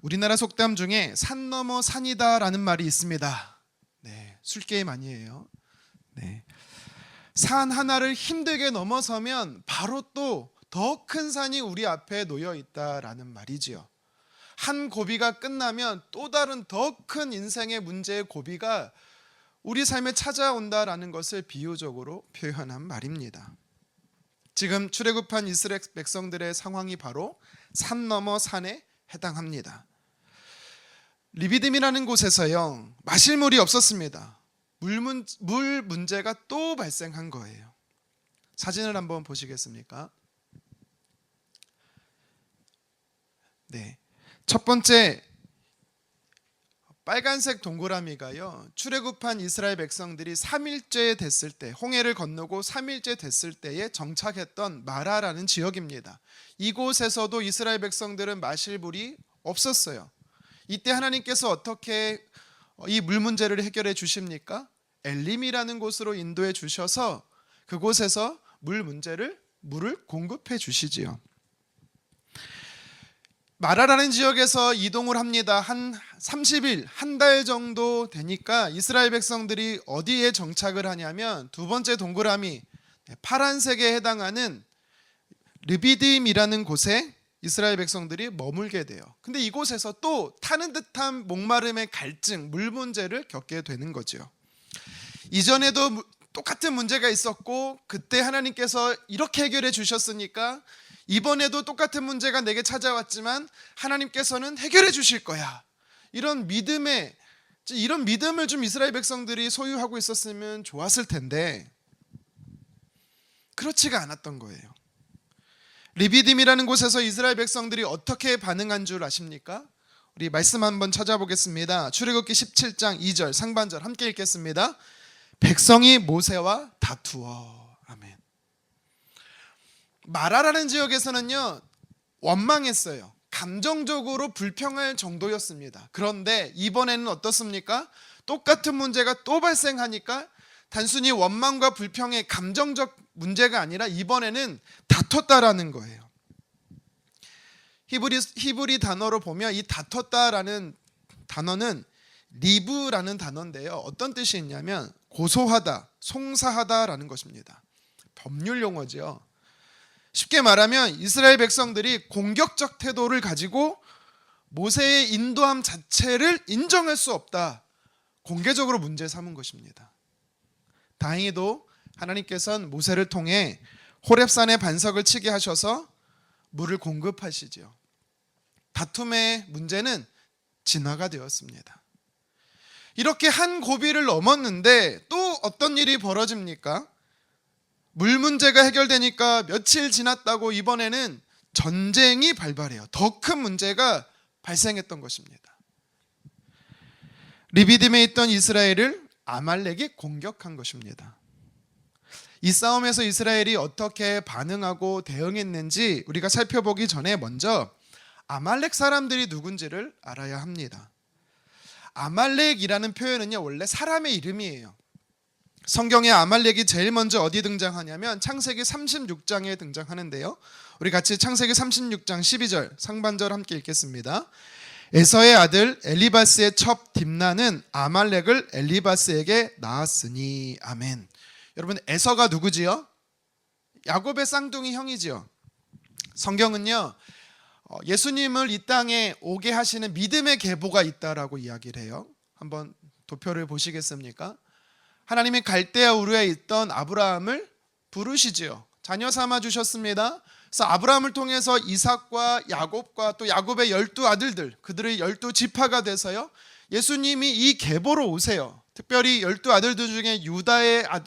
우리나라 속담 중에 산 넘어 산이다라는 말이 있습니다. 네, 술게임 아니에요. 네. 산 하나를 힘들게 넘어서면 바로 또 더 큰 산이 우리 앞에 놓여 있다라는 말이지요. 한 고비가 끝나면 또 다른 더 큰 인생의 문제의 고비가 우리 삶에 찾아온다라는 것을 비유적으로 표현한 말입니다. 지금 출애굽한 이스라엘 백성들의 상황이 바로 산 넘어 산에 해당합니다. 리비딤이라는 곳에서요, 마실 물이 없었습니다. 물 문제가 또 발생한 거예요. 사진을 한번 보시겠습니까? 네, 첫 번째 빨간색 동그라미가요, 출애굽한 이스라엘 백성들이 3일째 됐을 때, 홍해를 건너고 3일째 됐을 때에 정착했던 마라라는 지역입니다. 이곳에서도 이스라엘 백성들은 마실 물이 없었어요. 이때 하나님께서 어떻게 이 물 문제를 해결해 주십니까? 엘림이라는 곳으로 인도해 주셔서 그곳에서 물을 공급해 주시지요. 마라라는 지역에서 이동을 합니다. 한 30일, 한 달 정도 되니까 이스라엘 백성들이 어디에 정착을 하냐면 두 번째 동그라미 파란색에 해당하는 르비딤이라는 곳에 이스라엘 백성들이 머물게 돼요. 근데 이곳에서 또 타는 듯한 목마름의 갈증, 물 문제를 겪게 되는 거죠. 이전에도 똑같은 문제가 있었고 그때 하나님께서 이렇게 해결해 주셨으니까 이번에도 똑같은 문제가 내게 찾아왔지만 하나님께서는 해결해 주실 거야. 이런 믿음을 좀 이스라엘 백성들이 소유하고 있었으면 좋았을 텐데 그렇지가 않았던 거예요. 리비딤이라는 곳에서 이스라엘 백성들이 어떻게 반응한 줄 아십니까? 우리 말씀 한번 찾아보겠습니다. 출애굽기 17장 2절 상반절 함께 읽겠습니다. 백성이 모세와 다투어. 아멘. 마라라는 지역에서는요, 원망했어요. 감정적으로 불평할 정도였습니다. 그런데 이번에는 어떻습니까? 똑같은 문제가 또 발생하니까 단순히 원망과 불평의 감정적 문제가 아니라 이번에는 다퉜다라는 거예요. 히브리 단어로 보면 이 다퉜다라는 단어는 리브라는 단어인데요. 어떤 뜻이 있냐면 고소하다, 송사하다라는 것입니다. 법률 용어죠. 쉽게 말하면 이스라엘 백성들이 공격적 태도를 가지고 모세의 인도함 자체를 인정할 수 없다, 공개적으로 문제 삼은 것입니다. 다행히도 하나님께서는 모세를 통해 호렙산에 반석을 치게 하셔서 물을 공급하시죠. 다툼의 문제는 진화가 되었습니다. 이렇게 한 고비를 넘었는데 또 어떤 일이 벌어집니까? 물 문제가 해결되니까 며칠 지났다고 이번에는 전쟁이 발발해요. 더 큰 문제가 발생했던 것입니다. 리비딤에 있던 이스라엘을 아말렉이 공격한 것입니다. 이 싸움에서 이스라엘이 어떻게 반응하고 대응했는지 우리가 살펴보기 전에 먼저 아말렉 사람들이 누군지를 알아야 합니다. 아말렉이라는 표현은요, 원래 사람의 이름이에요. 성경에 아말렉이 제일 먼저 어디 등장하냐면 창세기 36장에 등장하는데요. 우리 같이 창세기 36장 12절 상반절 함께 읽겠습니다. 에서의 아들 엘리바스의 첩 딥나는 아말렉을 엘리바스에게 낳았으니. 아멘. 여러분, 에서가 누구지요? 야곱의 쌍둥이 형이지요. 성경은요, 예수님을 이 땅에 오게 하시는 믿음의 계보가 있다라고 이야기를 해요. 한번 도표를 보시겠습니까? 하나님이 갈대아 우르에 있던 아브라함을 부르시지요. 자녀 삼아 주셨습니다. 그래서 아브라함을 통해서 이삭과 야곱과 또 야곱의 12아들들, 그들의 12지파가 돼서요, 예수님이 이 계보로 오세요. 특별히 12아들들 중에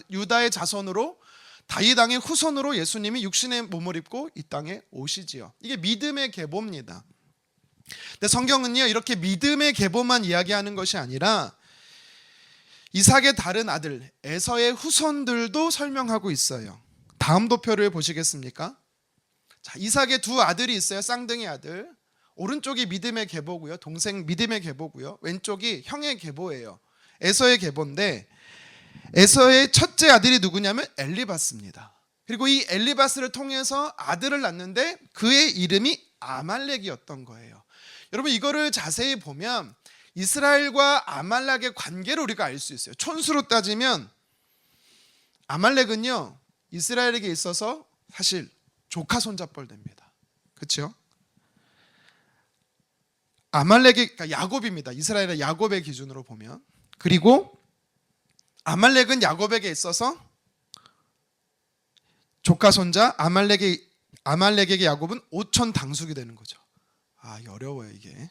유다의 자손으로 다윗 왕의 후손으로 예수님이 육신의 몸을 입고 이 땅에 오시지요. 이게 믿음의 계보입니다. 근데 성경은요, 이렇게 믿음의 계보만 이야기하는 것이 아니라 이삭의 다른 아들 에서의 후손들도 설명하고 있어요. 다음 도표를 보시겠습니까? 자, 이삭의 두 아들이 있어요. 쌍둥이 아들. 오른쪽이 믿음의 계보고요, 동생 믿음의 계보고요, 왼쪽이 형의 계보예요. 에서의 계보인데 에서의 첫째 아들이 누구냐면 엘리바스입니다. 그리고 이 엘리바스를 통해서 아들을 낳는데 그의 이름이 아말렉이었던 거예요. 여러분 이거를 자세히 보면 이스라엘과 아말렉의 관계를 우리가 알 수 있어요. 촌수로 따지면 아말렉은요 이스라엘에게 있어서 사실 조카 손자뻘 됩니다. 그렇죠? 아말렉이 그러니까 야곱입니다. 이스라엘의 야곱의 기준으로 보면. 그리고 아말렉은 야곱에게 있어서 조카 손자, 아말렉에게 야곱은 5천 당숙이 되는 거죠. 어려워요 이게.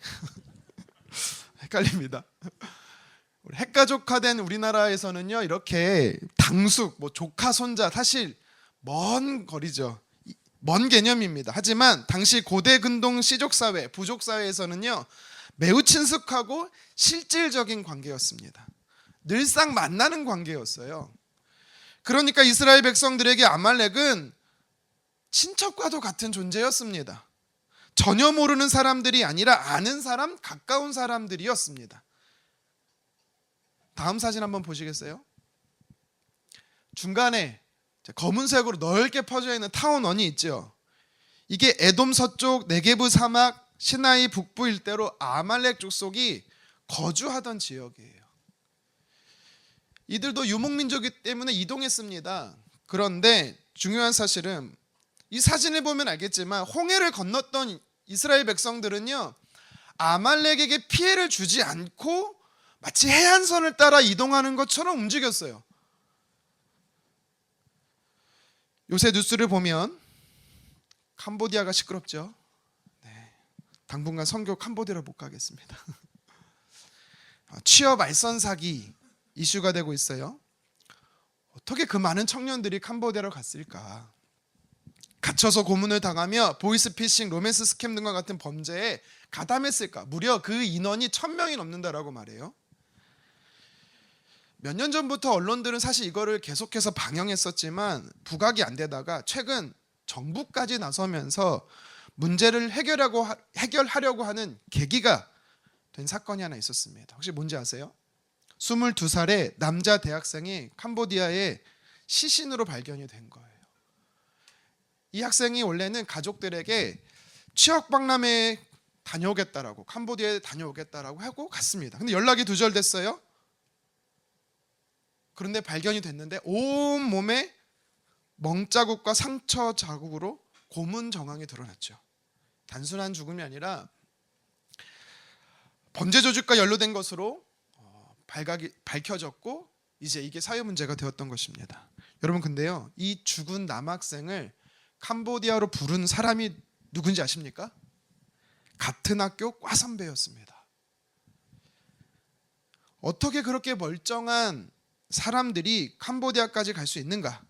헷갈립니다. 핵가족화된 우리나라에서는요 이렇게 당숙, 조카 손자 사실 먼 거리죠. 먼 개념입니다. 하지만 당시 고대 근동 시족 사회, 부족 사회에서는요 매우 친숙하고 실질적인 관계였습니다. 늘상 만나는 관계였어요. 그러니까 이스라엘 백성들에게 아말렉은 친척과도 같은 존재였습니다. 전혀 모르는 사람들이 아니라 아는 사람, 가까운 사람들이었습니다. 다음 사진 한번 보시겠어요? 중간에 검은색으로 넓게 퍼져 있는 타운원이 있죠. 이게 에돔 서쪽 네게브 사막 시나이 북부 일대로 아말렉 족속이 거주하던 지역이에요. 이들도 유목민족이기 때문에 이동했습니다. 그런데 중요한 사실은 이 사진을 보면 알겠지만 홍해를 건넜던 이스라엘 백성들은요 아말렉에게 피해를 주지 않고 마치 해안선을 따라 이동하는 것처럼 움직였어요. 요새 뉴스를 보면 캄보디아가 시끄럽죠. 당분간 선교 캄보디아로 못 가겠습니다. 취업 알선 사기 이슈가 되고 있어요. 어떻게 그 많은 청년들이 캄보디아로 갔을까? 갇혀서 고문을 당하며 보이스피싱, 로맨스 스캠 등과 같은 범죄에 가담했을까? 무려 그 인원이 1,000명이 넘는다라고 말해요. 몇 년 전부터 언론들은 사실 이거를 계속해서 방영했었지만 부각이 안 되다가 최근 정부까지 나서면서 문제를 해결하려고 하는 계기가 된 사건이 하나 있었습니다. 혹시 뭔지 아세요? 22살의 남자 대학생이 캄보디아의 시신으로 발견이 된 거예요. 이 학생이 원래는 가족들에게 취업 박람회에 다녀오겠다라고, 캄보디아에 다녀오겠다라고 하고 갔습니다. 근데 연락이 두절됐어요. 그런데 발견이 됐는데 온 몸에 멍자국과 상처 자국으로 고문 정황이 드러났죠. 단순한 죽음이 아니라 범죄 조직과 연루된 것으로 밝혀졌고 이제 이게 사회 문제가 되었던 것입니다. 여러분 근데요 이 죽은 남학생을 캄보디아로 부른 사람이 누군지 아십니까? 같은 학교 과 선배였습니다. 어떻게 그렇게 멀쩡한 사람들이 캄보디아까지 갈 수 있는가?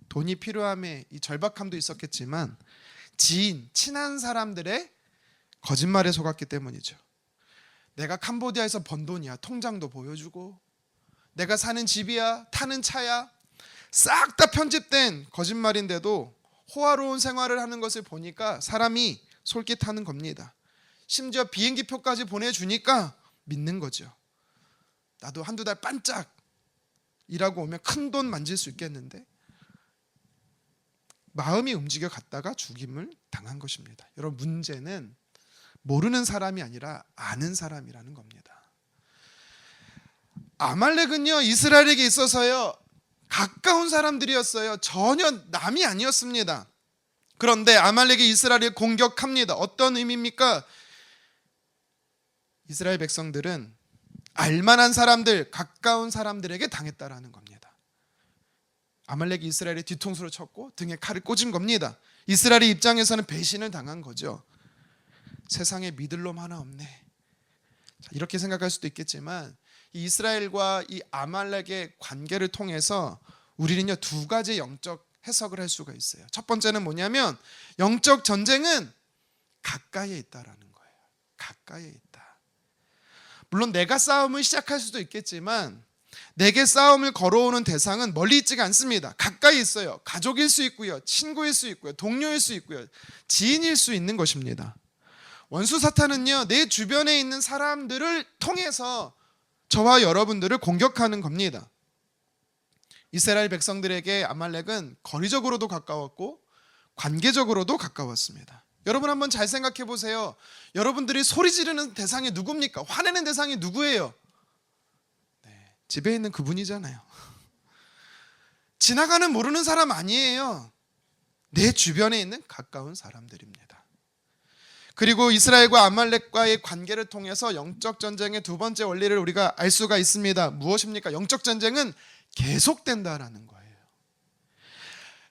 돈이 필요함에 이 절박함도 있었겠지만 지인, 친한 사람들의 거짓말에 속았기 때문이죠. 내가 캄보디아에서 번 돈이야. 통장도 보여주고 내가 사는 집이야. 타는 차야. 싹 다 편집된 거짓말인데도 호화로운 생활을 하는 것을 보니까 사람이 솔깃하는 겁니다. 심지어 비행기표까지 보내주니까 믿는 거죠. 나도 한두 달 반짝 일하고 오면 큰 돈 만질 수 있겠는데 마음이 움직여 갔다가 죽임을 당한 것입니다. 여러분 문제는 모르는 사람이 아니라 아는 사람이라는 겁니다. 아말렉은요 이스라엘에게 있어서요 가까운 사람들이었어요. 전혀 남이 아니었습니다. 그런데 아말렉이 이스라엘을 공격합니다. 어떤 의미입니까? 이스라엘 백성들은 알만한 사람들, 가까운 사람들에게 당했다라는 겁니다. 아말렉이 이스라엘의 뒤통수를 쳤고 등에 칼을 꽂은 겁니다. 이스라엘의 입장에서는 배신을 당한 거죠. 세상에 믿을 놈 하나 없네. 이렇게 생각할 수도 있겠지만 이 이스라엘과 이 아말렉의 관계를 통해서 우리는요 두 가지 영적 해석을 할 수가 있어요. 첫 번째는 뭐냐면 영적 전쟁은 가까이에 있다라는 거예요. 가까이에 있다. 물론 내가 싸움을 시작할 수도 있겠지만 내게 싸움을 걸어오는 대상은 멀리 있지가 않습니다. 가까이 있어요. 가족일 수 있고요. 친구일 수 있고요. 동료일 수 있고요. 지인일 수 있는 것입니다. 원수 사탄은요 내 주변에 있는 사람들을 통해서 저와 여러분들을 공격하는 겁니다. 이스라엘 백성들에게 아말렉은 거리적으로도 가까웠고 관계적으로도 가까웠습니다. 여러분 한번 잘 생각해 보세요. 여러분들이 소리 지르는 대상이 누굽니까? 화내는 대상이 누구예요? 네, 집에 있는 그분이잖아요. 지나가는 모르는 사람 아니에요. 내 주변에 있는 가까운 사람들입니다. 그리고 이스라엘과 아말렉과의 관계를 통해서 영적 전쟁의 두 번째 원리를 우리가 알 수가 있습니다. 무엇입니까? 영적 전쟁은 계속된다라는 거예요.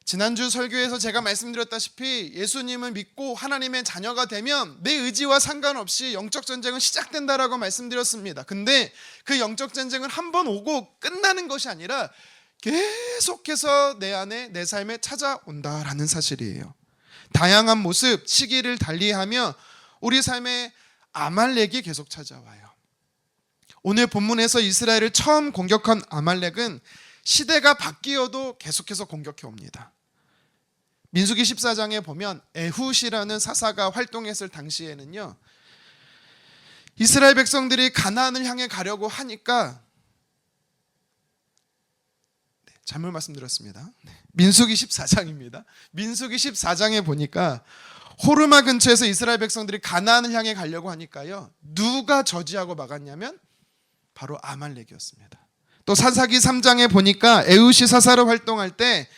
지난주 설교에서 제가 말씀드렸다시피 예수님을 믿고 하나님의 자녀가 되면 내 의지와 상관없이 영적 전쟁은 시작된다라고 말씀드렸습니다. 근데 그 영적 전쟁은 한 번 오고 끝나는 것이 아니라 계속해서 내 안에 내 삶에 찾아온다라는 사실이에요. 다양한 모습, 시기를 달리하며 우리 삶에 아말렉이 계속 찾아와요. 오늘 본문에서 이스라엘을 처음 공격한 아말렉은 시대가 바뀌어도 계속해서 공격해 옵니다. 민수기 14장에 보면 에훗이라는 사사가 활동했을 당시에는요, 이스라엘 백성들이 가나안을 향해 가려고 하니까, 잘못 말씀드렸습니다. 민수기 14장입니다. 민수기 14장에 보니까 호르마 근처에서 이스라엘 백성들이 가나안을 향해 가려고 하니까요, 누가 저지하고 막았냐면 바로 아말렉이었습니다. 또 사사기 3장에 보니까 에훗이 사사로 활동할 때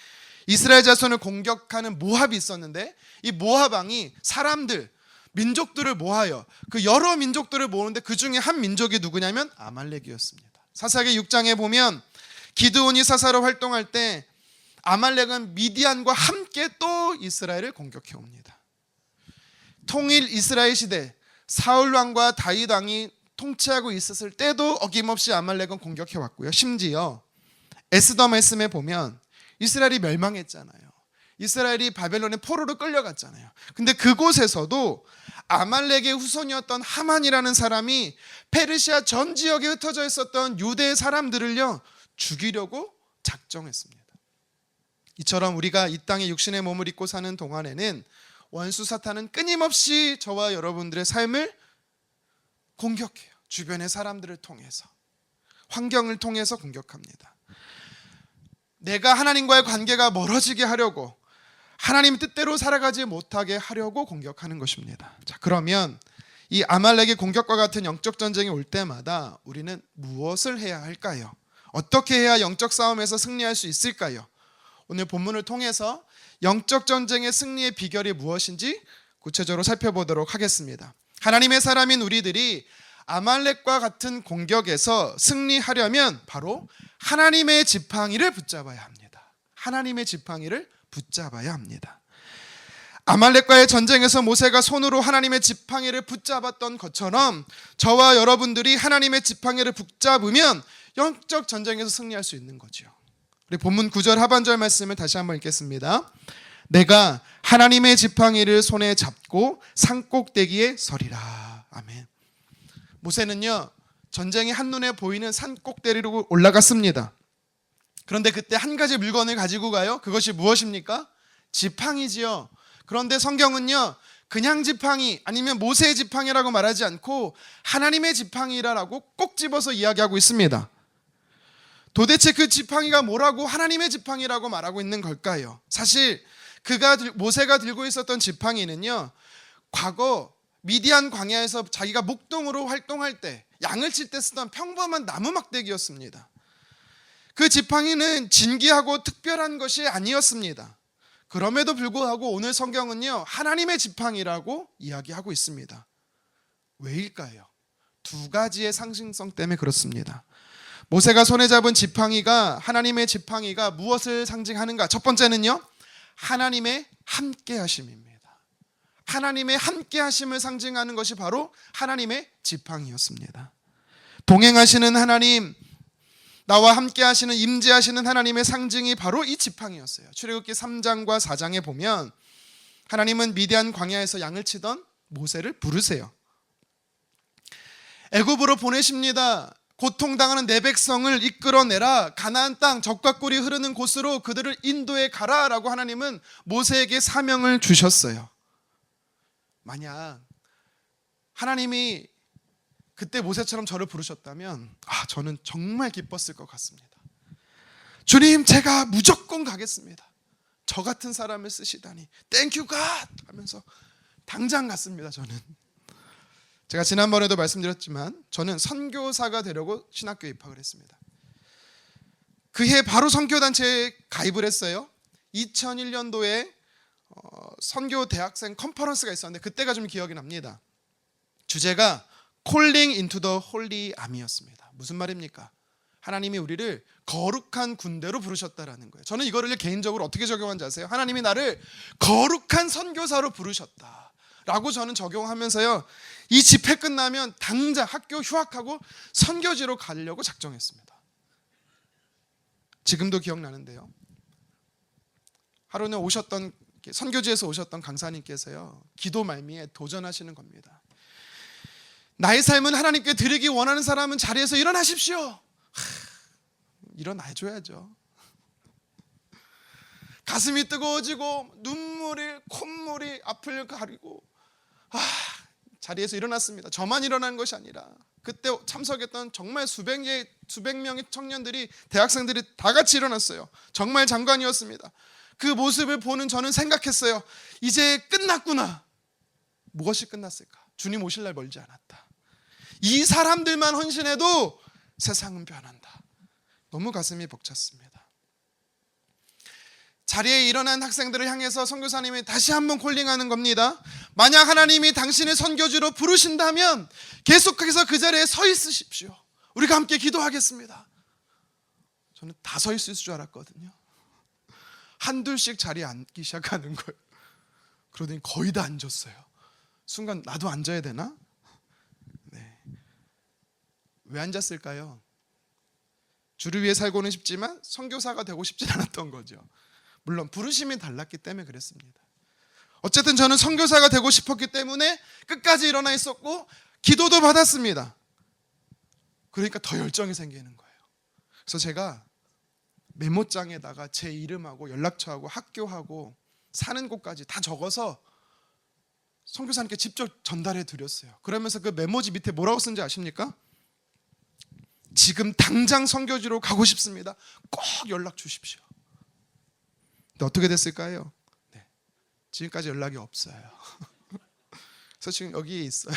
이스라엘 자손을 공격하는 모압이 있었는데, 이 모압 왕이 사람들, 민족들을 모아요. 그 여러 민족들을 모으는데 그 중에 한 민족이 누구냐면 아말렉이었습니다. 사사기 6장에 보면 기드온이 사사로 활동할 때 아말렉은 미디안과 함께 또 이스라엘을 공격해 옵니다. 통일 이스라엘 시대 사울 왕과 다윗 왕이 통치하고 있었을 때도 어김없이 아말렉은 공격해 왔고요. 심지어 에스더 말씀에 보면 이스라엘이 멸망했잖아요. 이스라엘이 바벨론의 포로로 끌려갔잖아요. 근데 그곳에서도 아말렉의 후손이었던 하만이라는 사람이 페르시아 전 지역에 흩어져 있었던 유대의 사람들을요 죽이려고 작정했습니다. 이처럼 우리가 이 땅에 육신의 몸을 입고 사는 동안에는 원수 사탄은 끊임없이 저와 여러분들의 삶을 공격해요. 주변의 사람들을 통해서, 환경을 통해서 공격합니다. 내가 하나님과의 관계가 멀어지게 하려고, 하나님 뜻대로 살아가지 못하게 하려고 공격하는 것입니다. 자, 그러면 이 아말렉의 공격과 같은 영적 전쟁이 올 때마다 우리는 무엇을 해야 할까요? 어떻게 해야 영적 싸움에서 승리할 수 있을까요? 오늘 본문을 통해서 영적 전쟁의 승리의 비결이 무엇인지 구체적으로 살펴보도록 하겠습니다. 하나님의 사람인 우리들이 아말렉과 같은 공격에서 승리하려면 바로 하나님의 지팡이를 붙잡아야 합니다. 하나님의 지팡이를 붙잡아야 합니다. 아말렉과의 전쟁에서 모세가 손으로 하나님의 지팡이를 붙잡았던 것처럼 저와 여러분들이 하나님의 지팡이를 붙잡으면 영적 전쟁에서 승리할 수 있는 거죠. 우리 본문 9절 하반절 말씀을 다시 한번 읽겠습니다. 내가 하나님의 지팡이를 손에 잡고 산꼭대기에 서리라. 아멘. 모세는요, 전쟁이 한눈에 보이는 산꼭대기로 올라갔습니다. 그런데 그때 한 가지 물건을 가지고 가요. 그것이 무엇입니까? 지팡이지요. 그런데 성경은요, 그냥 지팡이 아니면 모세의 지팡이라고 말하지 않고 하나님의 지팡이라고 꼭 집어서 이야기하고 있습니다. 도대체 그 지팡이가 뭐라고 하나님의 지팡이라고 말하고 있는 걸까요? 사실 모세가 들고 있었던 지팡이는요, 과거 미디안 광야에서 자기가 목동으로 활동할 때, 양을 칠 때 쓰던 평범한 나무 막대기였습니다. 그 지팡이는 진귀하고 특별한 것이 아니었습니다. 그럼에도 불구하고 오늘 성경은요, 하나님의 지팡이라고 이야기하고 있습니다. 왜일까요? 두 가지의 상징성 때문에 그렇습니다. 모세가 손에 잡은 지팡이가, 하나님의 지팡이가 무엇을 상징하는가? 첫 번째는요, 하나님의 함께하심입니다. 하나님의 함께하심을 상징하는 것이 바로 하나님의 지팡이였습니다. 동행하시는 하나님, 나와 함께하시는, 임재하시는 하나님의 상징이 바로 이 지팡이였어요. 출애굽기 3장과 4장에 보면 하나님은 미디안 광야에서 양을 치던 모세를 부르세요. 애굽으로 보내십니다. 고통당하는 내 백성을 이끌어내라. 가나안 땅 적과 꿀이 흐르는 곳으로 그들을 인도해 가라라고 하나님은 모세에게 사명을 주셨어요. 만약 하나님이 그때 모세처럼 저를 부르셨다면 저는 정말 기뻤을 것 같습니다. 주님, 제가 무조건 가겠습니다. 저 같은 사람을 쓰시다니 땡큐 갓 하면서 당장 갔습니다. 저는 제가 지난번에도 말씀드렸지만 저는 선교사가 되려고 신학교에 입학을 했습니다. 그해 바로 선교단체에 가입을 했어요. 2001년도에 선교 대학생 컨퍼런스가 있었는데 그때가 좀 기억이 납니다. 주제가 Calling into the Holy Army였습니다. 무슨 말입니까? 하나님이 우리를 거룩한 군대로 부르셨다라는 거예요. 저는 이거를 개인적으로 어떻게 적용한지 아세요? 하나님이 나를 거룩한 선교사로 부르셨다라고 저는 적용하면서요, 이 집회 끝나면 당장 학교 휴학하고 선교지로 가려고 작정했습니다. 지금도 기억나는데요, 하루는 오셨던 선교지에서 오셨던 강사님께서요, 기도 말미에 도전하시는 겁니다. 나의 삶은 하나님께 드리기 원하는 사람은 자리에서 일어나십시오. 일어나줘야죠. 가슴이 뜨거워지고 눈물이 콧물이 앞을 가리고 자리에서 일어났습니다. 저만 일어난 것이 아니라 그때 참석했던 정말 수백 명의 청년들이, 대학생들이 다 같이 일어났어요. 정말 장관이었습니다. 그 모습을 보는 저는 생각했어요. 이제 끝났구나. 무엇이 끝났을까? 주님 오실 날 멀지 않았다. 이 사람들만 헌신해도 세상은 변한다. 너무 가슴이 벅찼습니다. 자리에 일어난 학생들을 향해서 선교사님이 다시 한번 콜링하는 겁니다. 만약 하나님이 당신을 선교지로 부르신다면 계속해서 그 자리에 서 있으십시오. 우리가 함께 기도하겠습니다. 저는 다 서 있을 줄 알았거든요. 한둘씩 자리에 앉기 시작하는 거예요. 그러더니 거의 다 앉았어요. 순간 나도 앉아야 되나? 네. 왜 앉았을까요? 주를 위해 살고는 싶지만 선교사가 되고 싶진 않았던 거죠. 물론 부르심이 달랐기 때문에 그랬습니다. 어쨌든 저는 선교사가 되고 싶었기 때문에 끝까지 일어나 있었고 기도도 받았습니다. 그러니까 더 열정이 생기는 거예요. 그래서 제가 메모장에다가 제 이름하고 연락처하고 학교하고 사는 곳까지 다 적어서 선교사님께 직접 전달해 드렸어요. 그러면서 그 메모지 밑에 뭐라고 쓴지 아십니까? 지금 당장 선교지로 가고 싶습니다. 꼭 연락 주십시오. 근데 어떻게 됐을까요? 네, 지금까지 연락이 없어요. 그래서 지금 여기에 있어요.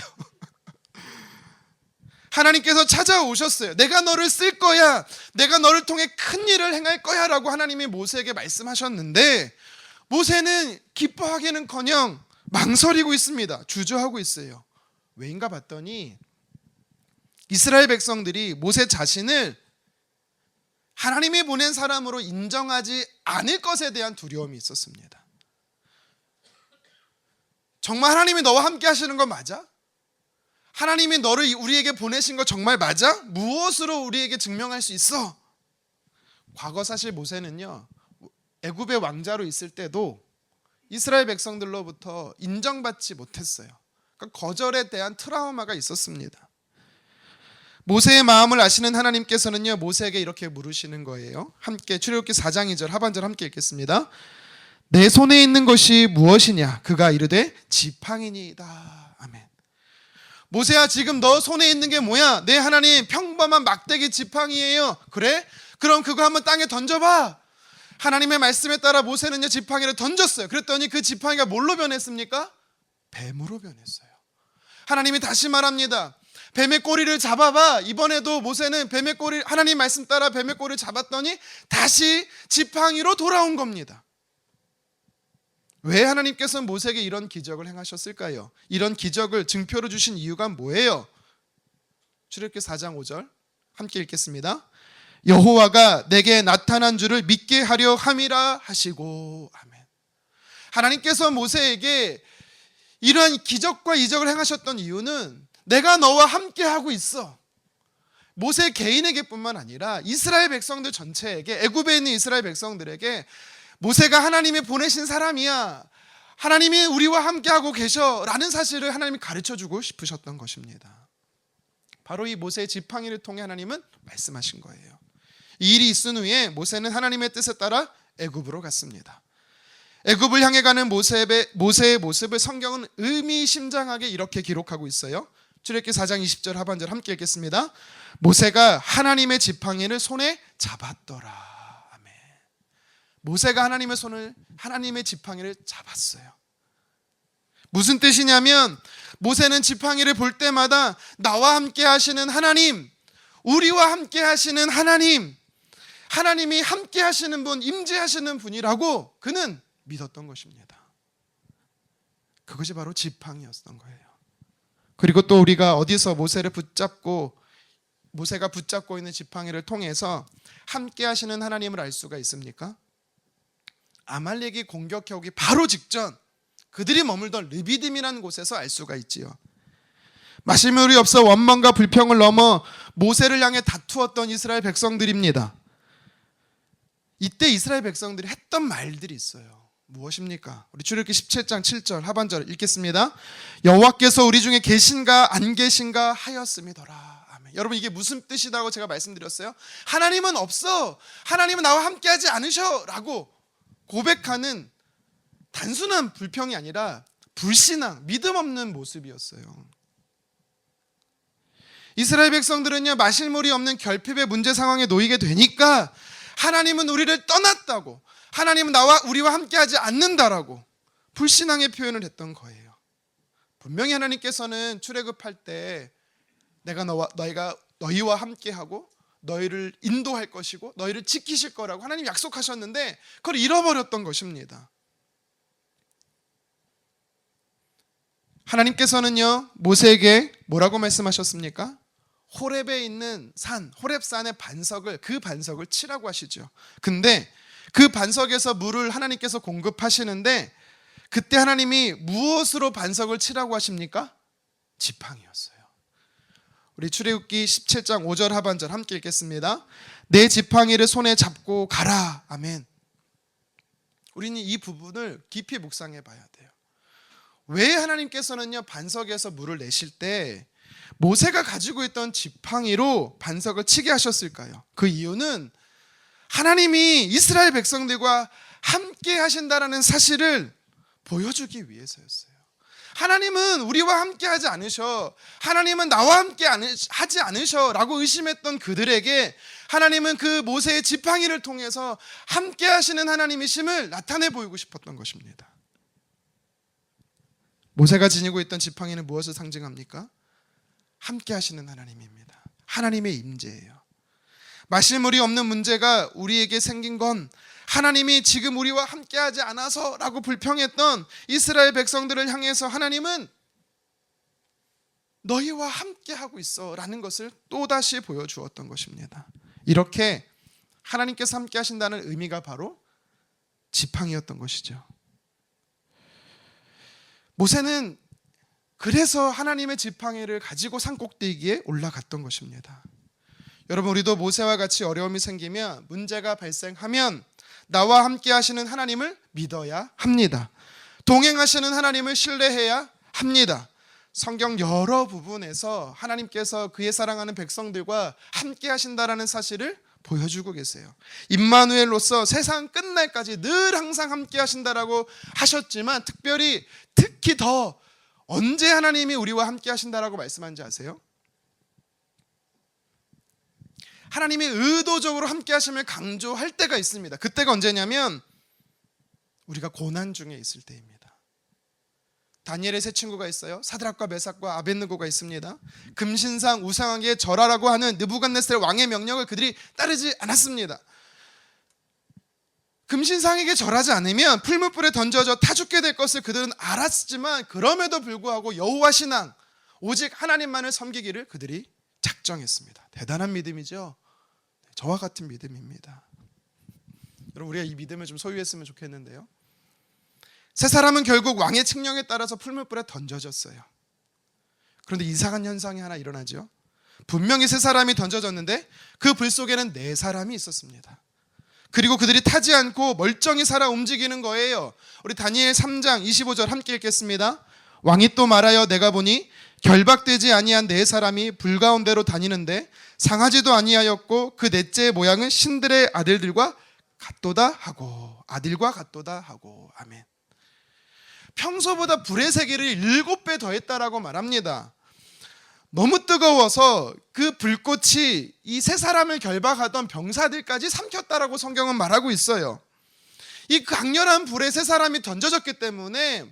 하나님께서 찾아오셨어요. 내가 너를 쓸 거야. 내가 너를 통해 큰 일을 행할 거야 라고 하나님이 모세에게 말씀하셨는데 모세는 기뻐하기는커녕 망설이고 있습니다. 주저하고 있어요. 왜인가 봤더니 이스라엘 백성들이 모세 자신을 하나님이 보낸 사람으로 인정하지 않을 것에 대한 두려움이 있었습니다. 정말 하나님이 너와 함께 하시는 거 맞아? 하나님이 너를 우리에게 보내신 거 정말 맞아? 무엇으로 우리에게 증명할 수 있어? 과거 사실 모세는요, 애굽의 왕자로 있을 때도 이스라엘 백성들로부터 인정받지 못했어요. 그러니까 거절에 대한 트라우마가 있었습니다. 모세의 마음을 아시는 하나님께서는요, 모세에게 이렇게 물으시는 거예요. 함께 출애굽기 4장 2절 하반절 함께 읽겠습니다. 내 손에 있는 것이 무엇이냐? 그가 이르되 지팡이니이다. 아멘. 모세야, 지금 너 손에 있는 게 뭐야? 내 하나님 평범한 막대기 지팡이예요. 그래? 그럼 그거 한번 땅에 던져봐. 하나님의 말씀에 따라 모세는요, 지팡이를 던졌어요. 그랬더니 그 지팡이가 뭘로 변했습니까? 뱀으로 변했어요. 하나님이 다시 말합니다. 뱀의 꼬리를 잡아봐. 이번에도 모세는 뱀의 꼬리, 하나님 말씀 따라 뱀의 꼬리를 잡았더니 다시 지팡이로 돌아온 겁니다. 왜 하나님께서 모세에게 이런 기적을 행하셨을까요? 이런 기적을 증표로 주신 이유가 뭐예요? 출애굽기 4장 5절 함께 읽겠습니다. 여호와가 내게 나타난 줄을 믿게 하려 함이라 하시고. 아멘. 하나님께서 모세에게 이러한 기적과 이적을 행하셨던 이유는 내가 너와 함께 하고 있어. 모세 개인에게뿐만 아니라 이스라엘 백성들 전체에게, 애굽에 있는 이스라엘 백성들에게 모세가 하나님이 보내신 사람이야. 하나님이 우리와 함께하고 계셔 라는 사실을 하나님이 가르쳐주고 싶으셨던 것입니다. 바로 이 모세의 지팡이를 통해 하나님은 말씀하신 거예요. 이 일이 있은 후에 모세는 하나님의 뜻에 따라 애굽으로 갔습니다. 애굽을 향해 가는 모세의 모습을 성경은 의미심장하게 이렇게 기록하고 있어요. 출애굽기 4장 20절 하반절 함께 읽겠습니다. 모세가 하나님의 지팡이를 손에 잡았더라. 아멘. 모세가 하나님의 지팡이를 잡았어요. 무슨 뜻이냐면 모세는 지팡이를 볼 때마다 나와 함께 하시는 하나님, 우리와 함께 하시는 하나님, 하나님이 함께 하시는 분, 임재하시는 분이라고 그는 믿었던 것입니다. 그것이 바로 지팡이였던 거예요. 그리고 또 우리가 어디서 모세가 붙잡고 있는 지팡이를 통해서 함께 하시는 하나님을 알 수가 있습니까? 아말렉이 공격해 오기 바로 직전 그들이 머물던 르비딤이라는 곳에서 알 수가 있지요. 마실물이 없어 원망과 불평을 넘어 모세를 향해 다투었던 이스라엘 백성들입니다. 이때 이스라엘 백성들이 했던 말들이 있어요. 무엇입니까? 우리 출애굽기 17장 7절 하반절 읽겠습니다. 여호와께서 우리 중에 계신가 안 계신가 하였음이더라. 아멘. 여러분, 이게 무슨 뜻이라고 제가 말씀드렸어요? 하나님은 없어, 하나님은 나와 함께하지 않으셔 라고 고백하는 단순한 불평이 아니라 불신앙, 믿음 없는 모습이었어요. 이스라엘 백성들은요, 마실 물이 없는 결핍의 문제 상황에 놓이게 되니까 하나님은 우리를 떠났다고, 하나님은 우리와 함께하지 않는다라고 불신앙의 표현을 했던 거예요. 분명히 하나님께서는 출애굽할 때 내가 너희와 함께하고 너희를 인도할 것이고 너희를 지키실 거라고 하나님 약속하셨는데 그걸 잃어버렸던 것입니다. 하나님께서는요, 모세에게 뭐라고 말씀하셨습니까? 호렙에 있는 산, 호렙산의 그 반석을 치라고 하시죠. 근데 그 반석에서 물을 하나님께서 공급하시는데 그때 하나님이 무엇으로 반석을 치라고 하십니까? 지팡이였어요. 우리 출애굽기 17장 5절 하반절 함께 읽겠습니다. 내 지팡이를 손에 잡고 가라. 아멘. 우리는 이 부분을 깊이 묵상해 봐야 돼요. 왜 하나님께서는요, 반석에서 물을 내실 때 모세가 가지고 있던 지팡이로 반석을 치게 하셨을까요? 그 이유는 하나님이 이스라엘 백성들과 함께 하신다라는 사실을 보여주기 위해서였어요. 하나님은 우리와 함께 하지 않으셔, 하나님은 나와 함께 하지 않으셔 라고 의심했던 그들에게 하나님은 그 모세의 지팡이를 통해서 함께 하시는 하나님이심을 나타내 보이고 싶었던 것입니다. 모세가 지니고 있던 지팡이는 무엇을 상징합니까? 함께 하시는 하나님입니다. 하나님의 임재예요. 마실 물이 없는 문제가 우리에게 생긴 건 하나님이 지금 우리와 함께하지 않아서 라고 불평했던 이스라엘 백성들을 향해서 하나님은 너희와 함께하고 있어 라는 것을 또다시 보여주었던 것입니다. 이렇게 하나님께서 함께 하신다는 의미가 바로 지팡이였던 것이죠. 모세는 그래서 하나님의 지팡이를 가지고 산꼭대기에 올라갔던 것입니다. 여러분, 우리도 모세와 같이 어려움이 생기면, 문제가 발생하면 나와 함께 하시는 하나님을 믿어야 합니다. 동행하시는 하나님을 신뢰해야 합니다. 성경 여러 부분에서 하나님께서 그의 사랑하는 백성들과 함께 하신다라는 사실을 보여주고 계세요. 임마누엘로서 세상 끝날까지 늘 항상 함께 하신다라고 하셨지만 특히 더 언제 하나님이 우리와 함께 하신다라고 말씀한지 아세요? 하나님이 의도적으로 함께 하심을 강조할 때가 있습니다. 그때가 언제냐면 우리가 고난 중에 있을 때입니다. 다니엘의 세 친구가 있어요. 사드락과 메삭과 아벳느고가 있습니다. 금신상 우상에게 절하라고 하는 느부갓네살 왕의 명령을 그들이 따르지 않았습니다. 금신상에게 절하지 않으면 풀무불에 던져져 타 죽게 될 것을 그들은 알았지만 그럼에도 불구하고 여호와 신앙, 오직 하나님만을 섬기기를 그들이 작정했습니다. 대단한 믿음이죠. 저와 같은 믿음입니다. 여러분, 우리가 이 믿음을 좀 소유했으면 좋겠는데요. 세 사람은 결국 왕의 칙령에 따라서 풀무불에 던져졌어요. 그런데 이상한 현상이 하나 일어나죠. 분명히 세 사람이 던져졌는데 그 불 속에는 네 사람이 있었습니다. 그리고 그들이 타지 않고 멀쩡히 살아 움직이는 거예요. 우리 다니엘 3장 25절 함께 읽겠습니다. 왕이 또 말하여 내가 보니 결박되지 아니한 네 사람이 불 가운데로 다니는데 상하지도 아니하였고 그 넷째의 모양은 신들의 아들들과 같도다 하고, 아들과 같도다 하고. 아멘. 평소보다 불의 세기를 7배 더했다라고 말합니다. 너무 뜨거워서 그 불꽃이 이 세 사람을 결박하던 병사들까지 삼켰다라고 성경은 말하고 있어요. 이 강렬한 불에 세 사람이 던져졌기 때문에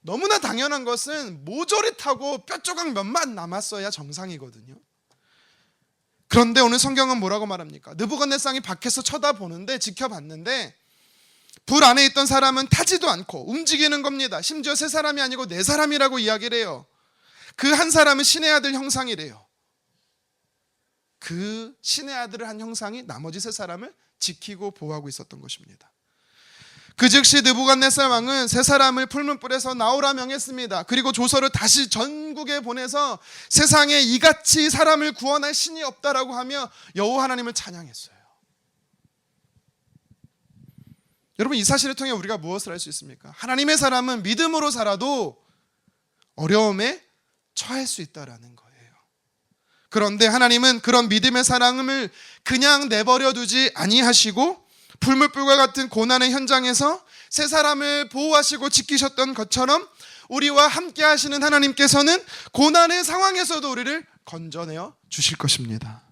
너무나 당연한 것은 모조리 타고 뼈조각 몇만 남았어야 정상이거든요. 그런데 오늘 성경은 뭐라고 말합니까? 느부갓네살이 밖에서 쳐다보는데, 지켜봤는데 불 안에 있던 사람은 타지도 않고 움직이는 겁니다. 심지어 세 사람이 아니고 네 사람이라고 이야기를 해요. 그 한 사람은 신의 아들 형상이래요. 그 신의 아들을 한 형상이 나머지 세 사람을 지키고 보호하고 있었던 것입니다. 그 즉시 느부갓네살 왕은 세 사람을 풀문불에서 나오라 명했습니다. 그리고 조서를 다시 전국에 보내서 세상에 이같이 사람을 구원할 신이 없다라고 하며 여호와 하나님을 찬양했어요. 여러분, 이 사실을 통해 우리가 무엇을 할 수 있습니까? 하나님의 사람은 믿음으로 살아도 어려움에 처할 수 있다라는 거예요. 그런데 하나님은 그런 믿음의 사람을 그냥 내버려 두지 아니하시고 불물불과 같은 고난의 현장에서 세 사람을 보호하시고 지키셨던 것처럼 우리와 함께 하시는 하나님께서는 고난의 상황에서도 우리를 건져내어 주실 것입니다.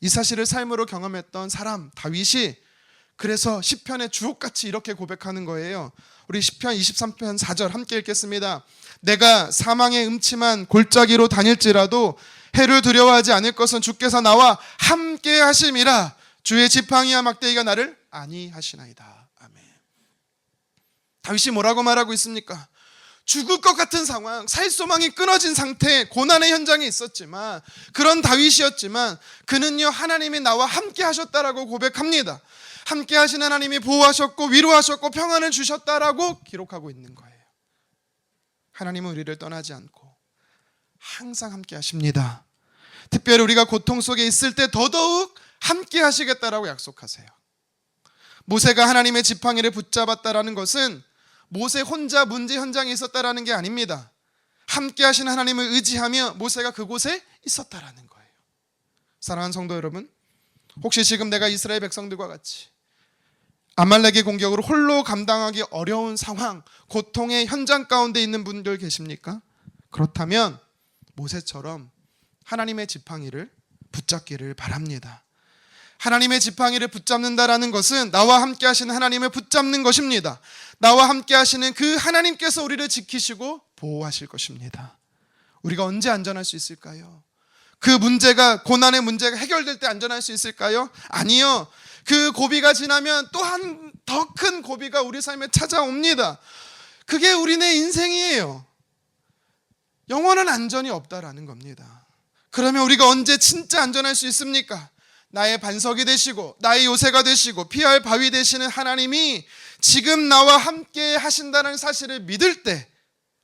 이 사실을 삶으로 경험했던 사람 다윗이 그래서 시편의 주옥같이 이렇게 고백하는 거예요. 우리 시편 23편 4절 함께 읽겠습니다. 내가 사망의 음침한 골짜기로 다닐지라도 해를 두려워하지 않을 것은 주께서 나와 함께 하심이라. 주의 지팡이와 막대기가 나를 안위하시나이다. 아멘. 다윗이 뭐라고 말하고 있습니까? 죽을 것 같은 상황, 살 소망이 끊어진 상태, 고난의 현장에 있었지만, 그런 다윗이었지만 그는요 하나님이 나와 함께 하셨다라고 고백합니다. 함께 하신 하나님이 보호하셨고 위로하셨고 평안을 주셨다라고 기록하고 있는 거예요. 하나님은 우리를 떠나지 않고 항상 함께 하십니다. 특별히 우리가 고통 속에 있을 때 더더욱 함께 하시겠다라고 약속하세요. 모세가 하나님의 지팡이를 붙잡았다라는 것은 모세 혼자 문제 현장에 있었다라는 게 아닙니다. 함께 하신 하나님을 의지하며 모세가 그곳에 있었다라는 거예요. 사랑하는 성도 여러분, 혹시 지금 내가 이스라엘 백성들과 같이 아말렉의 공격으로 홀로 감당하기 어려운 상황, 고통의 현장 가운데 있는 분들 계십니까? 그렇다면 모세처럼 하나님의 지팡이를 붙잡기를 바랍니다. 하나님의 지팡이를 붙잡는다라는 것은 나와 함께 하시는 하나님을 붙잡는 것입니다. 나와 함께 하시는 그 하나님께서 우리를 지키시고 보호하실 것입니다. 우리가 언제 안전할 수 있을까요? 그 문제가, 고난의 문제가 해결될 때 안전할 수 있을까요? 아니요. 그 고비가 지나면 또 한 더 큰 고비가 우리 삶에 찾아옵니다. 그게 우리네 인생이에요. 영원한 안전이 없다라는 겁니다. 그러면 우리가 언제 진짜 안전할 수 있습니까? 나의 반석이 되시고 나의 요새가 되시고 피할 바위 되시는 하나님이 지금 나와 함께 하신다는 사실을 믿을 때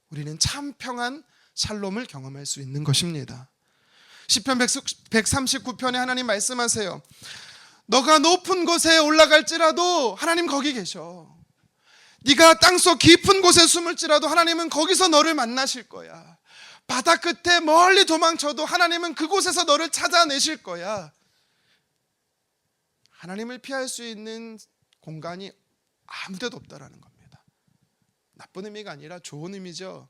우리는 참 평안 샬롬을 경험할 수 있는 것입니다. 시편 139편에 하나님 말씀하세요. 너가 높은 곳에 올라갈지라도 하나님 거기 계셔. 네가 땅속 깊은 곳에 숨을지라도 하나님은 거기서 너를 만나실 거야. 바다 끝에 멀리 도망쳐도 하나님은 그곳에서 너를 찾아내실 거야. 하나님을 피할 수 있는 공간이 아무 데도 없다라는 겁니다. 나쁜 의미가 아니라 좋은 의미죠.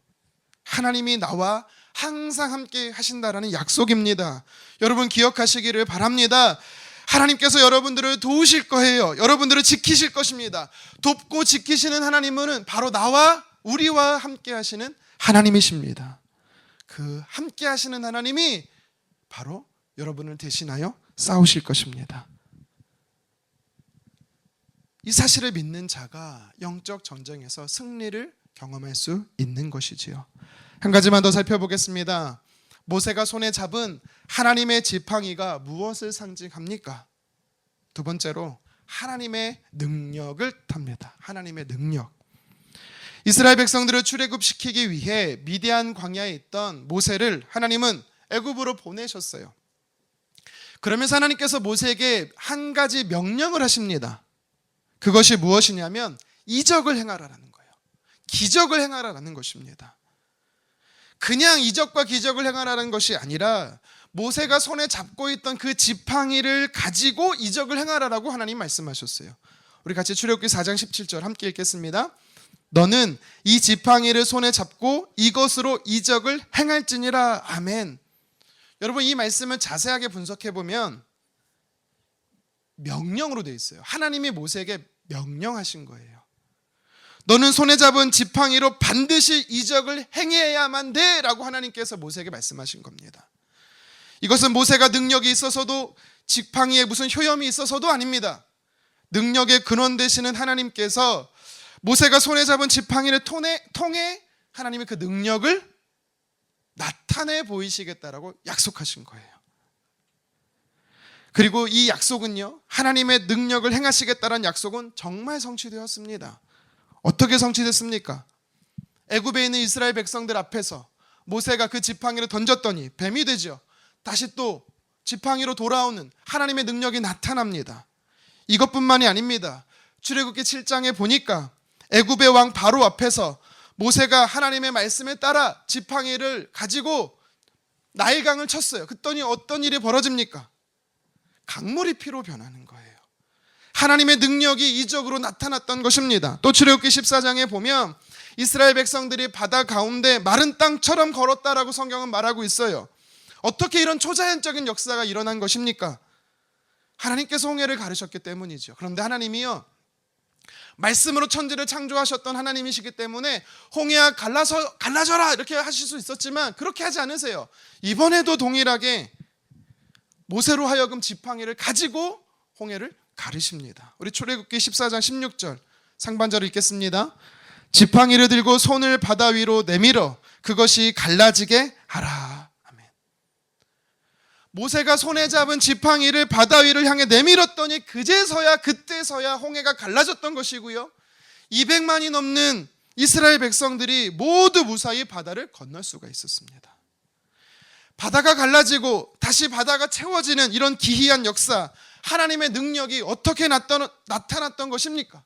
하나님이 나와 항상 함께 하신다라는 약속입니다. 여러분 기억하시기를 바랍니다. 하나님께서 여러분들을 도우실 거예요. 여러분들을 지키실 것입니다. 돕고 지키시는 하나님은 바로 나와 우리와 함께 하시는 하나님이십니다. 그 함께 하시는 하나님이 바로 여러분을 대신하여 싸우실 것입니다. 이 사실을 믿는 자가 영적 전쟁에서 승리를 경험할 수 있는 것이지요. 한 가지만 더 살펴보겠습니다. 모세가 손에 잡은 하나님의 지팡이가 무엇을 상징합니까? 두 번째로 하나님의 능력을 탑니다. 하나님의 능력. 이스라엘 백성들을 출애굽시키기 위해 미디안 광야에 있던 모세를 하나님은 애굽으로 보내셨어요. 그러면서 하나님께서 모세에게 한 가지 명령을 하십니다. 그것이 무엇이냐면 이적을 행하라는 거예요. 기적을 행하라는 것입니다. 그냥 이적과 기적을 행하라는 것이 아니라 모세가 손에 잡고 있던 그 지팡이를 가지고 이적을 행하라라고 하나님 말씀하셨어요. 우리 같이 출애굽기 4장 17절 함께 읽겠습니다. 너는 이 지팡이를 손에 잡고 이것으로 이적을 행할지니라. 아멘. 여러분 이 말씀을 자세하게 분석해 보면 명령으로 되어 있어요. 하나님이 모세에게 명령하신 거예요. 너는 손에 잡은 지팡이로 반드시 이적을 행해야만 돼 라고 하나님께서 모세에게 말씀하신 겁니다. 이것은 모세가 능력이 있어서도 지팡이에 무슨 효염이 있어서도 아닙니다. 능력의 근원 되시는 하나님께서 모세가 손에 잡은 지팡이를 통해 하나님의 그 능력을 나타내 보이시겠다라고 약속하신 거예요. 그리고 이 약속은요, 하나님의 능력을 행하시겠다는 약속은 정말 성취되었습니다. 어떻게 성취됐습니까? 애굽에 있는 이스라엘 백성들 앞에서 모세가 그 지팡이를 던졌더니 뱀이 되죠. 다시 또 지팡이로 돌아오는 하나님의 능력이 나타납니다. 이것뿐만이 아닙니다. 출애굽기 7장에 보니까 애굽의 왕 바로 앞에서 모세가 하나님의 말씀에 따라 지팡이를 가지고 나일강을 쳤어요. 그랬더니 어떤 일이 벌어집니까? 강물이 피로 변하는 거예요. 하나님의 능력이 이적으로 나타났던 것입니다. 또 출애굽기 14장에 보면 이스라엘 백성들이 바다 가운데 마른 땅처럼 걸었다라고 성경은 말하고 있어요. 어떻게 이런 초자연적인 역사가 일어난 것입니까? 하나님께서 홍해를 가르셨기 때문이죠. 그런데 하나님이요, 말씀으로 천지를 창조하셨던 하나님이시기 때문에 홍해야 갈라져라 이렇게 하실 수 있었지만 그렇게 하지 않으세요. 이번에도 동일하게 모세로 하여금 지팡이를 가지고 홍해를 가르십니다. 우리 출애굽기 14장 16절 상반절을 읽겠습니다. 지팡이를 들고 손을 바다 위로 내밀어 그것이 갈라지게 하라. 아멘. 모세가 손에 잡은 지팡이를 바다 위를 향해 내밀었더니 그때서야 홍해가 갈라졌던 것이고요, 200만이 넘는 이스라엘 백성들이 모두 무사히 바다를 건널 수가 있었습니다. 바다가 갈라지고 다시 바다가 채워지는 이런 기이한 역사, 하나님의 능력이 어떻게 나타났던 것입니까?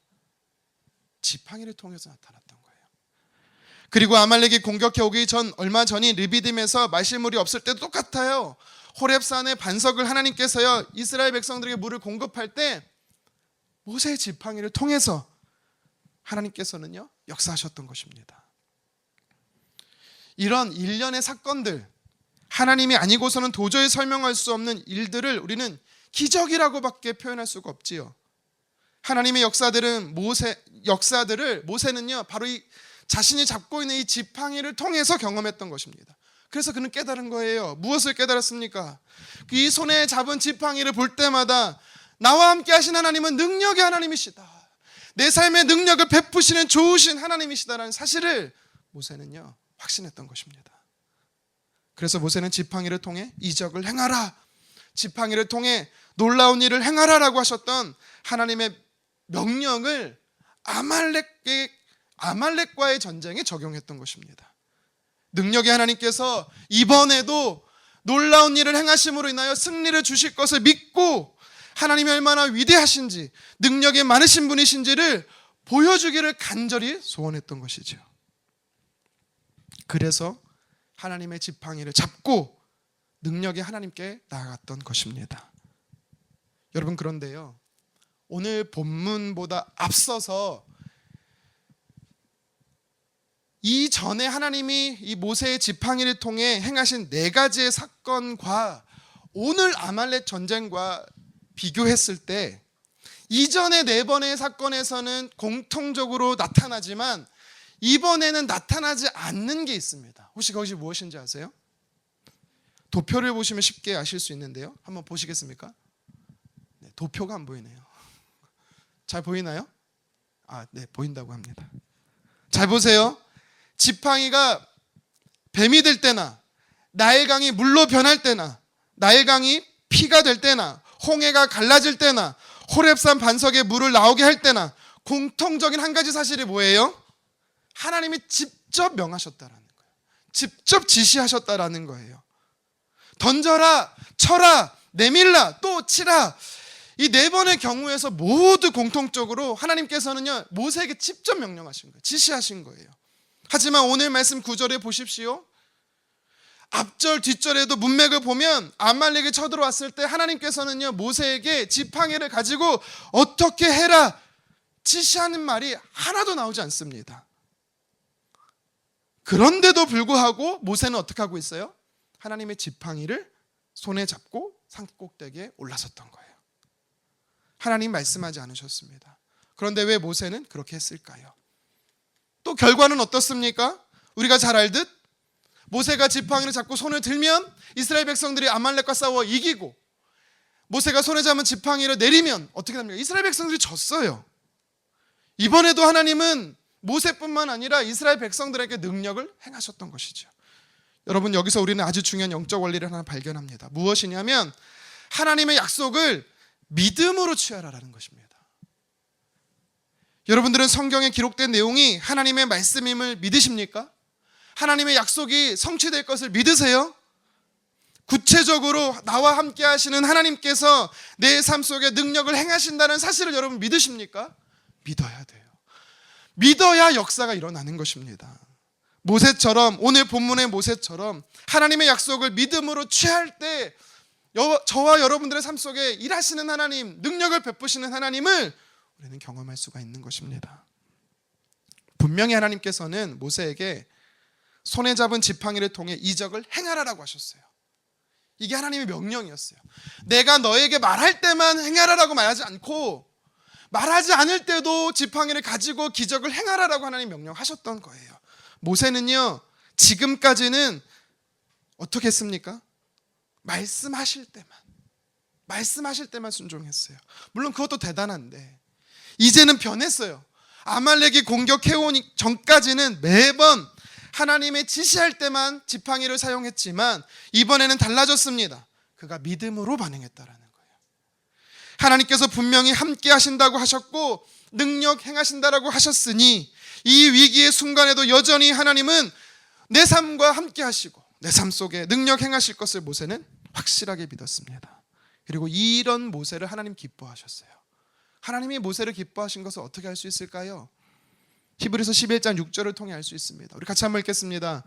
지팡이를 통해서 나타났던 거예요. 그리고 아말렉이 공격해 오기 전 얼마 전인 르비딤에서 마실물이 없을 때도 똑같아요. 호렙산의 반석을 하나님께서요, 이스라엘 백성들에게 물을 공급할 때 모세의 지팡이를 통해서 하나님께서는요, 역사하셨던 것입니다. 이런 일련의 사건들, 하나님이 아니고서는 도저히 설명할 수 없는 일들을 우리는 기적이라고밖에 표현할 수가 없지요. 하나님의 역사들을 모세는요, 바로 이 자신이 잡고 있는 이 지팡이를 통해서 경험했던 것입니다. 그래서 그는 깨달은 거예요. 무엇을 깨달았습니까? 이 손에 잡은 지팡이를 볼 때마다 나와 함께 하신 하나님은 능력의 하나님이시다, 내 삶의 능력을 베푸시는 좋으신 하나님이시다라는 사실을 모세는요, 확신했던 것입니다. 그래서 모세는 지팡이를 통해 이적을 행하라, 지팡이를 통해 놀라운 일을 행하라라고 하셨던 하나님의 명령을 아말렉과의 전쟁에 적용했던 것입니다. 능력의 하나님께서 이번에도 놀라운 일을 행하심으로 인하여 승리를 주실 것을 믿고 하나님이 얼마나 위대하신지, 능력이 많으신 분이신지를 보여주기를 간절히 소원했던 것이죠. 그래서 하나님의 지팡이를 잡고 능력의 하나님께 나아갔던 것입니다. 여러분, 그런데요, 오늘 본문보다 앞서서 이전에 하나님이 이 모세의 지팡이를 통해 행하신 4가지의 사건과 오늘 아말렉 전쟁과 비교했을 때 이전의 4번의 사건에서는 공통적으로 나타나지만 이번에는 나타나지 않는 게 있습니다. 혹시 그것이 무엇인지 아세요? 도표를 보시면 쉽게 아실 수 있는데요, 한번 보시겠습니까? 네, 도표가 안 보이네요. 잘 보이나요? 네, 보인다고 합니다. 잘 보세요. 지팡이가 뱀이 될 때나, 나일강이 물로 변할 때나, 나일강이 피가 될 때나, 홍해가 갈라질 때나, 호렙산 반석에 물을 나오게 할 때나 공통적인 한 가지 사실이 뭐예요? 하나님이 직접 명하셨다라는 거예요. 직접 지시하셨다라는 거예요. 던져라, 쳐라, 내밀라, 또 치라, 이 4번의 경우에서 모두 공통적으로 하나님께서는요, 모세에게 직접 명령하신 거예요. 지시하신 거예요. 하지만 오늘 말씀 9절에 보십시오. 앞절 뒷절에도 문맥을 보면 아말렉이 쳐들어왔을 때 하나님께서는요, 모세에게 지팡이를 가지고 어떻게 해라 지시하는 말이 하나도 나오지 않습니다. 그런데도 불구하고 모세는 어떻게 하고 있어요? 하나님의 지팡이를 손에 잡고 산꼭대기에 올라섰던 거예요. 하나님 말씀하지 않으셨습니다. 그런데 왜 모세는 그렇게 했을까요? 또 결과는 어떻습니까? 우리가 잘 알듯 모세가 지팡이를 잡고 손을 들면 이스라엘 백성들이 아말렉과 싸워 이기고, 모세가 손에 잡은 지팡이를 내리면 어떻게 됩니까? 이스라엘 백성들이 졌어요. 이번에도 하나님은 모세뿐만 아니라 이스라엘 백성들에게 능력을 행하셨던 것이죠. 여러분, 여기서 우리는 아주 중요한 영적 원리를 하나 발견합니다. 무엇이냐면 하나님의 약속을 믿음으로 취하라라는 것입니다. 여러분들은 성경에 기록된 내용이 하나님의 말씀임을 믿으십니까? 하나님의 약속이 성취될 것을 믿으세요? 구체적으로 나와 함께 하시는 하나님께서 내 삶 속에 능력을 행하신다는 사실을 여러분 믿으십니까? 믿어야 돼요. 믿어야 역사가 일어나는 것입니다. 모세처럼, 오늘 본문의 모세처럼 하나님의 약속을 믿음으로 취할 때 저와 여러분들의 삶 속에 일하시는 하나님, 능력을 베푸시는 하나님을 우리는 경험할 수가 있는 것입니다. 분명히 하나님께서는 모세에게 손에 잡은 지팡이를 통해 이적을 행하라라고 하셨어요. 이게 하나님의 명령이었어요. 내가 너에게 말할 때만 행하라라고 말하지 않고 말하지 않을 때도 지팡이를 가지고 기적을 행하라라고 하나님 명령하셨던 거예요. 모세는요, 지금까지는 어떻게 했습니까? 말씀하실 때만 순종했어요. 물론 그것도 대단한데 이제는 변했어요. 아말렉이 공격해오기 전까지는 매번 하나님의 지시할 때만 지팡이를 사용했지만 이번에는 달라졌습니다. 그가 믿음으로 반응했다라는 거예요. 하나님께서 분명히 함께 하신다고 하셨고 능력 행하신다라고 하셨으니 이 위기의 순간에도 여전히 하나님은 내 삶과 함께 하시고 내 삶 속에 능력 행하실 것을 모세는 확실하게 믿었습니다. 그리고 이런 모세를 하나님 기뻐하셨어요. 하나님이 모세를 기뻐하신 것을 어떻게 알 수 있을까요? 히브리서 11장 6절을 통해 알 수 있습니다. 우리 같이 한번 읽겠습니다.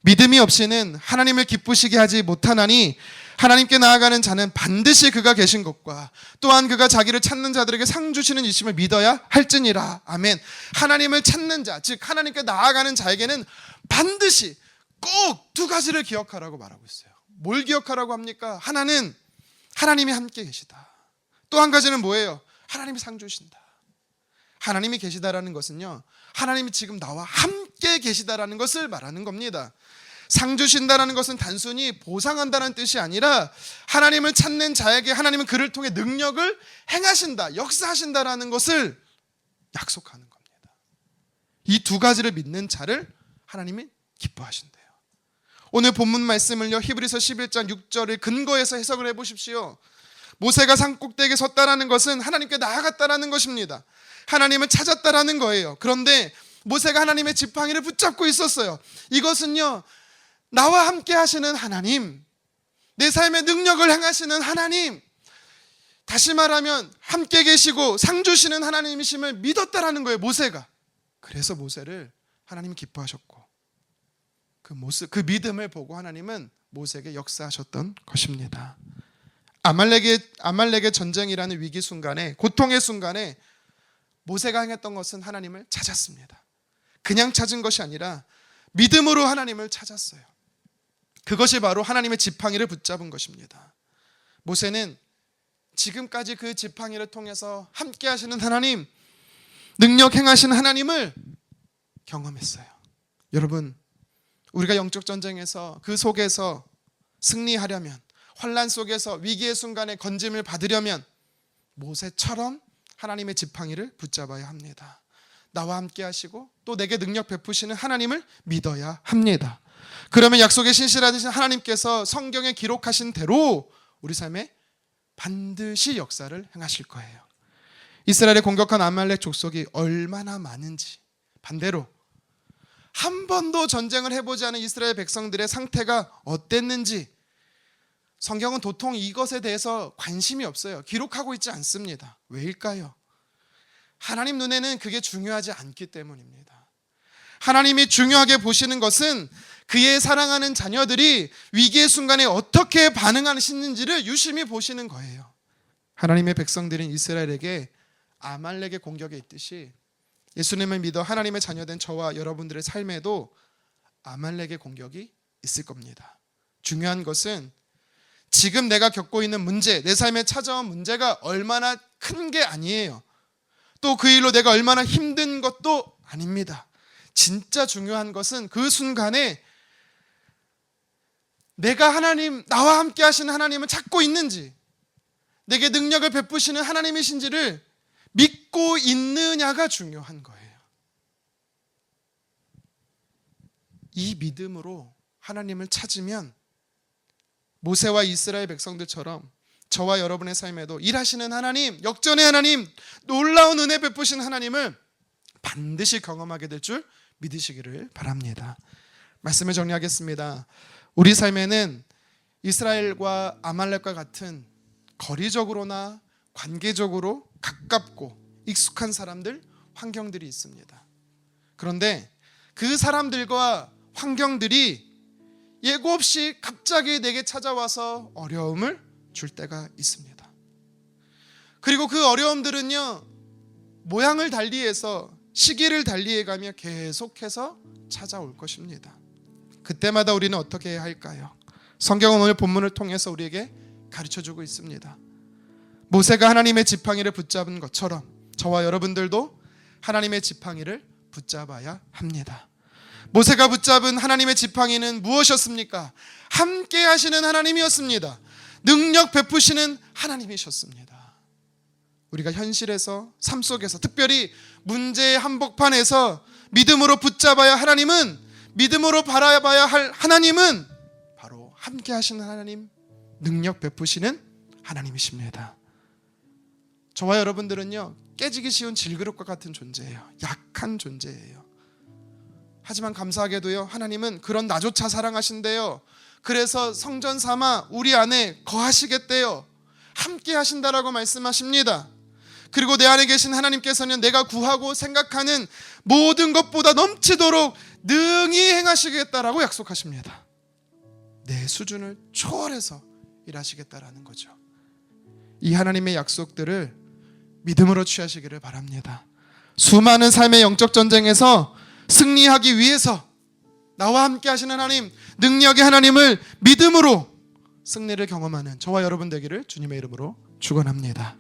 믿음이 없이는 하나님을 기쁘시게 하지 못하나니 하나님께 나아가는 자는 반드시 그가 계신 것과 또한 그가 자기를 찾는 자들에게 상 주시는 이심을 믿어야 할지니라. 아멘. 하나님을 찾는 자, 즉 하나님께 나아가는 자에게는 반드시 꼭 두 가지를 기억하라고 말하고 있어요. 뭘 기억하라고 합니까? 하나는 하나님이 함께 계시다. 또 한 가지는 뭐예요? 하나님이 상 주신다. 하나님이 계시다라는 것은요, 하나님이 지금 나와 함께 계시다라는 것을 말하는 겁니다. 상 주신다라는 것은 단순히 보상한다는 뜻이 아니라 하나님을 찾는 자에게 하나님은 그를 통해 능력을 행하신다, 역사하신다라는 것을 약속하는 겁니다. 이 두 가지를 믿는 자를 하나님이 기뻐하신대요. 오늘 본문 말씀을요, 히브리서 11장 6절을 근거해서 해석을 해보십시오. 모세가 산꼭대기에 섰다라는 것은 하나님께 나아갔다라는 것입니다. 하나님을 찾았다라는 거예요. 그런데 모세가 하나님의 지팡이를 붙잡고 있었어요. 이것은요, 나와 함께 하시는 하나님, 내 삶의 능력을 행하시는 하나님, 다시 말하면 함께 계시고 상 주시는 하나님이심을 믿었다라는 거예요, 모세가. 그래서 모세를 하나님이 기뻐하셨고 그 믿음을 보고 하나님은 모세에게 역사하셨던 것입니다. 아말렉의 전쟁이라는 위기 순간에, 고통의 순간에 모세가 행했던 것은 하나님을 찾았습니다. 그냥 찾은 것이 아니라 믿음으로 하나님을 찾았어요. 그것이 바로 하나님의 지팡이를 붙잡은 것입니다. 모세는 지금까지 그 지팡이를 통해서 함께 하시는 하나님, 능력 행하시는 하나님을 경험했어요. 여러분, 우리가 영적 전쟁에서 그 속에서 승리하려면, 환난 속에서 위기의 순간에 건짐을 받으려면 모세처럼 하나님의 지팡이를 붙잡아야 합니다. 나와 함께 하시고 또 내게 능력 베푸시는 하나님을 믿어야 합니다. 그러면 약속의 신실하신 하나님께서 성경에 기록하신 대로 우리 삶에 반드시 역사를 행하실 거예요. 이스라엘을 공격한 아말렉 족속이 얼마나 많은지, 반대로 한 번도 전쟁을 해보지 않은 이스라엘 백성들의 상태가 어땠는지 성경은 도통 이것에 대해서 관심이 없어요. 기록하고 있지 않습니다. 왜일까요? 하나님 눈에는 그게 중요하지 않기 때문입니다. 하나님이 중요하게 보시는 것은 그의 사랑하는 자녀들이 위기의 순간에 어떻게 반응하시는지를 유심히 보시는 거예요. 하나님의 백성들인 이스라엘에게 아말렉의 공격에 있듯이 예수님을 믿어 하나님의 자녀된 저와 여러분들의 삶에도 아말렉의 공격이 있을 겁니다. 중요한 것은 지금 내가 겪고 있는 문제, 내 삶에 찾아온 문제가 얼마나 큰 게 아니에요. 또 그 일로 내가 얼마나 힘든 것도 아닙니다. 진짜 중요한 것은 그 순간에 내가 하나님, 나와 함께 하시는 하나님을 찾고 있는지, 내게 능력을 베푸시는 하나님이신지를 믿고 있느냐가 중요한 거예요. 이 믿음으로 하나님을 찾으면 모세와 이스라엘 백성들처럼 저와 여러분의 삶에도 일하시는 하나님, 역전의 하나님, 놀라운 은혜 베푸신 하나님을 반드시 경험하게 될 줄 믿으시기를 바랍니다. 말씀을 정리하겠습니다. 우리 삶에는 이스라엘과 아말렉과 같은 거리적으로나 관계적으로 가깝고 익숙한 사람들, 환경들이 있습니다. 그런데 그 사람들과 환경들이 예고 없이 갑자기 내게 찾아와서 어려움을 줄 때가 있습니다. 그리고 그 어려움들은요, 모양을 달리해서, 시기를 달리해가며 계속해서 찾아올 것입니다. 그때마다 우리는 어떻게 해야 할까요? 성경은 오늘 본문을 통해서 우리에게 가르쳐주고 있습니다. 모세가 하나님의 지팡이를 붙잡은 것처럼 저와 여러분들도 하나님의 지팡이를 붙잡아야 합니다. 모세가 붙잡은 하나님의 지팡이는 무엇이었습니까? 함께 하시는 하나님이었습니다. 능력 베푸시는 하나님이셨습니다. 우리가 현실에서, 삶 속에서, 특별히 문제의 한복판에서 믿음으로 붙잡아야 하나님은, 믿음으로 바라봐야 할 하나님은 바로 함께 하시는 하나님, 능력 베푸시는 하나님이십니다. 저와 여러분들은요, 깨지기 쉬운 질그릇과 같은 존재예요. 약한 존재예요. 하지만 감사하게도요, 하나님은 그런 나조차 사랑하신대요. 그래서 성전 삼아 우리 안에 거하시겠대요. 함께 하신다라고 말씀하십니다. 그리고 내 안에 계신 하나님께서는 내가 구하고 생각하는 모든 것보다 넘치도록 능히 행하시겠다라고 약속하십니다. 내 수준을 초월해서 일하시겠다라는 거죠. 이 하나님의 약속들을 믿음으로 취하시기를 바랍니다. 수많은 삶의 영적 전쟁에서 승리하기 위해서 나와 함께 하시는 하나님, 능력의 하나님을 믿음으로 승리를 경험하는 저와 여러분 되기를 주님의 이름으로 축원합니다.